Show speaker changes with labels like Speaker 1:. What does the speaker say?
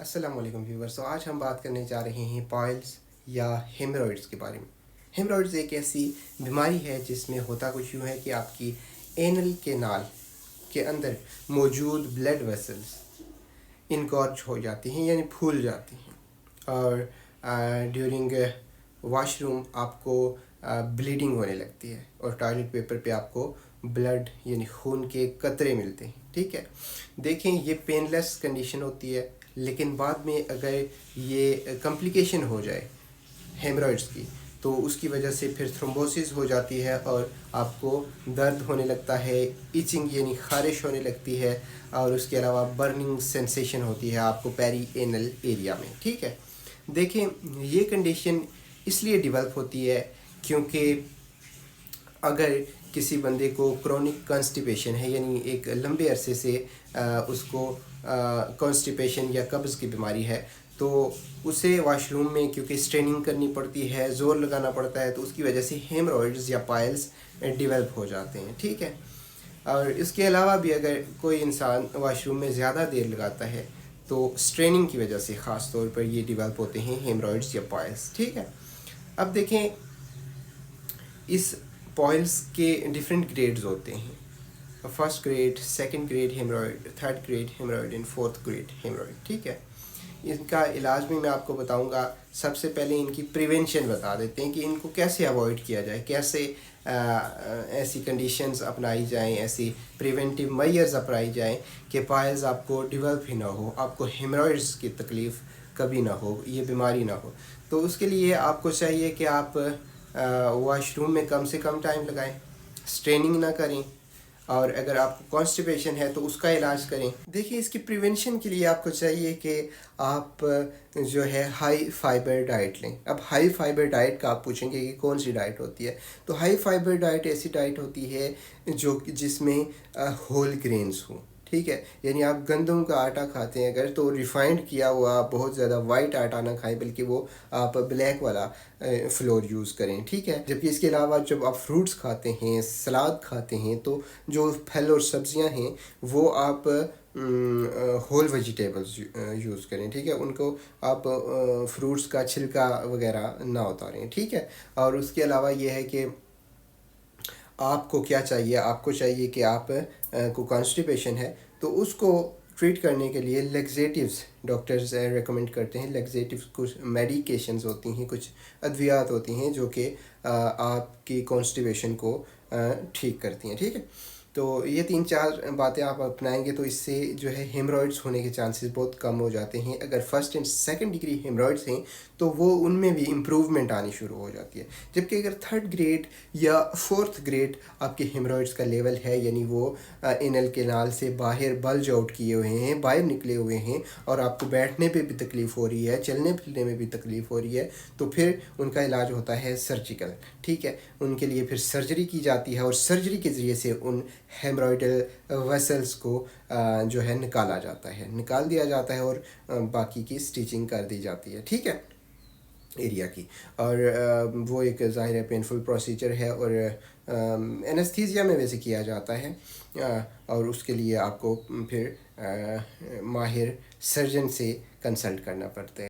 Speaker 1: السلام علیکم ویورز. تو آج ہم بات کرنے جا رہے ہیں پائلز یا ہیمرائڈز کے بارے میں. ہیمرائڈز ایک ایسی بیماری ہے جس میں ہوتا کچھ یوں ہے کہ آپ کی اینل کے نال کے اندر موجود بلڈ ویسلز انگارج ہو جاتی ہیں یعنی پھول جاتی ہیں، اور ڈیورنگ واش روم آپ کو بلیڈنگ ہونے لگتی ہے اور ٹوائلٹ پیپر پہ آپ کو بلڈ یعنی خون کے قطرے ملتے ہیں. ٹھیک ہے، دیکھیں یہ پین لیس کنڈیشن ہوتی ہے، لیکن بعد میں اگر یہ کمپلیکیشن ہو جائے ہیمرائڈز کی تو اس کی وجہ سے پھر تھرومبوسس ہو جاتی ہے اور آپ کو درد ہونے لگتا ہے، ایچنگ یعنی خارش ہونے لگتی ہے، اور اس کے علاوہ برننگ سینسیشن ہوتی ہے آپ کو پیری اینل ایریا میں. ٹھیک ہے، دیکھیں یہ کنڈیشن اس لیے ڈیولپ ہوتی ہے کیونکہ اگر کسی بندے کو کرونک کانسٹیپیشن ہے یعنی ایک لمبے عرصے سے اس کو کانسٹیپیشن یا قبض کی بیماری ہے تو اسے واش روم میں کیونکہ اسٹریننگ کرنی پڑتی ہے، زور لگانا پڑتا ہے، تو اس کی وجہ سے ہیمرائڈز یا پائلز ڈیولپ ہو جاتے ہیں. ٹھیک ہے، اور اس کے علاوہ بھی اگر کوئی انسان واش روم میں زیادہ دیر لگاتا ہے تو اسٹریننگ کی وجہ سے خاص طور پر یہ ڈیولپ ہوتے ہیں ہیمرائڈز یا پائلز. ٹھیک ہے، اب دیکھیں اس پائلز کے ڈفرینٹ گریڈز ہوتے ہیں. First grade, second grade haemorrhoid, third grade haemorrhoid and fourth grade haemorrhoid. ٹھیک ہے، ان کا علاج بھی میں آپ کو بتاؤں گا. سب سے پہلے ان کی پریونشن بتا دیتے ہیں کہ ان کو کیسے اوائڈ کیا جائے، کیسے ایسی کنڈیشنز اپنائی جائیں، ایسی پریونٹیو میئرز اپنائی جائیں کہ پائلز آپ کو ڈیولپ ہی نہ ہو، آپ کو ہیمرائڈز کی تکلیف کبھی نہ ہو، یہ بیماری نہ ہو. تو اس کے لیے آپ کو چاہیے کہ آپ واش روم میں کم سے کم ٹائم لگائیں، اسٹریننگ نہ کریں، اور اگر آپ کو کانسٹیپیشن ہے تو اس کا علاج کریں. دیکھیے اس کی پریونشن کے لیے آپ کو چاہیے کہ آپ جو ہے ہائی فائبر ڈائٹ لیں. اب ہائی فائبر ڈائٹ کا آپ پوچھیں گے کہ کون سی ڈائٹ ہوتی ہے، تو ہائی فائبر ڈائٹ ایسی ڈائٹ ہوتی ہے جس میں ہول گرینز ہوں. ٹھیک ہے، یعنی آپ گندم کا آٹا کھاتے ہیں اگر تو ریفائنڈ کیا ہوا بہت زیادہ وائٹ آٹا نہ کھائیں، بلکہ وہ آپ بلیک والا فلور یوز کریں. ٹھیک ہے، جبکہ اس کے علاوہ جب آپ فروٹس کھاتے ہیں، سلاد کھاتے ہیں، تو جو پھل اور سبزیاں ہیں وہ آپ ہول ویجیٹیبلز یوز کریں. ٹھیک ہے، ان کو آپ فروٹس کا چھلکا وغیرہ نہ اتاریں. ٹھیک ہے، اور اس کے علاوہ یہ ہے کہ آپ کو کیا چاہیے، آپ کو چاہیے کہ آپ کو کانسٹیپیشن ہے تو اس کو ٹریٹ کرنے کے لیے لیگزیٹیوز ڈاکٹرز ریکمنڈ کرتے ہیں. لیگزیٹیوز کچھ میڈیکیشنز ہوتی ہیں، کچھ ادویات ہوتی ہیں جو کہ آپ کی کانسٹیپیشن کو ٹھیک کرتی ہیں. ٹھیک ہے، تو یہ 3-4 باتیں آپ اپنائیں گے تو اس سے جو ہے ہیمرائڈز ہونے کے چانسز بہت کم ہو جاتے ہیں. اگر فرسٹ اینڈ سیکنڈ ڈگری ہیمرائڈز ہیں تو وہ ان میں بھی امپروومنٹ آنی شروع ہو جاتی ہے. جبکہ اگر تھرڈ گریڈ یا فورتھ گریڈ آپ کے ہیمرائڈز کا لیول ہے، یعنی وہ اینل کے نال سے باہر بلج آؤٹ کیے ہوئے ہیں، باہر نکلے ہوئے ہیں، اور آپ کو بیٹھنے پہ بھی تکلیف ہو رہی ہے، چلنے پھرنے میں بھی تکلیف ہو رہی ہے، تو پھر ان کا علاج ہوتا ہے سرجیکل. ٹھیک ہے، ان کے لیے پھر سرجری کی جاتی ہے اور سرجری کے ذریعے سے ان ہیمرائڈل ویسلز کو جو ہے نکال دیا جاتا ہے اور باقی کی سٹیچنگ کر دی جاتی ہے. ٹھیک ہے، ایریا کی، اور وہ ایک ظاہر پینفل پروسیجر ہے اور اینستھیزیا میں ویسے کیا جاتا ہے، اور اس کے لیے آپ کو پھر ماہر سرجن سے کنسلٹ کرنا پڑتا ہے.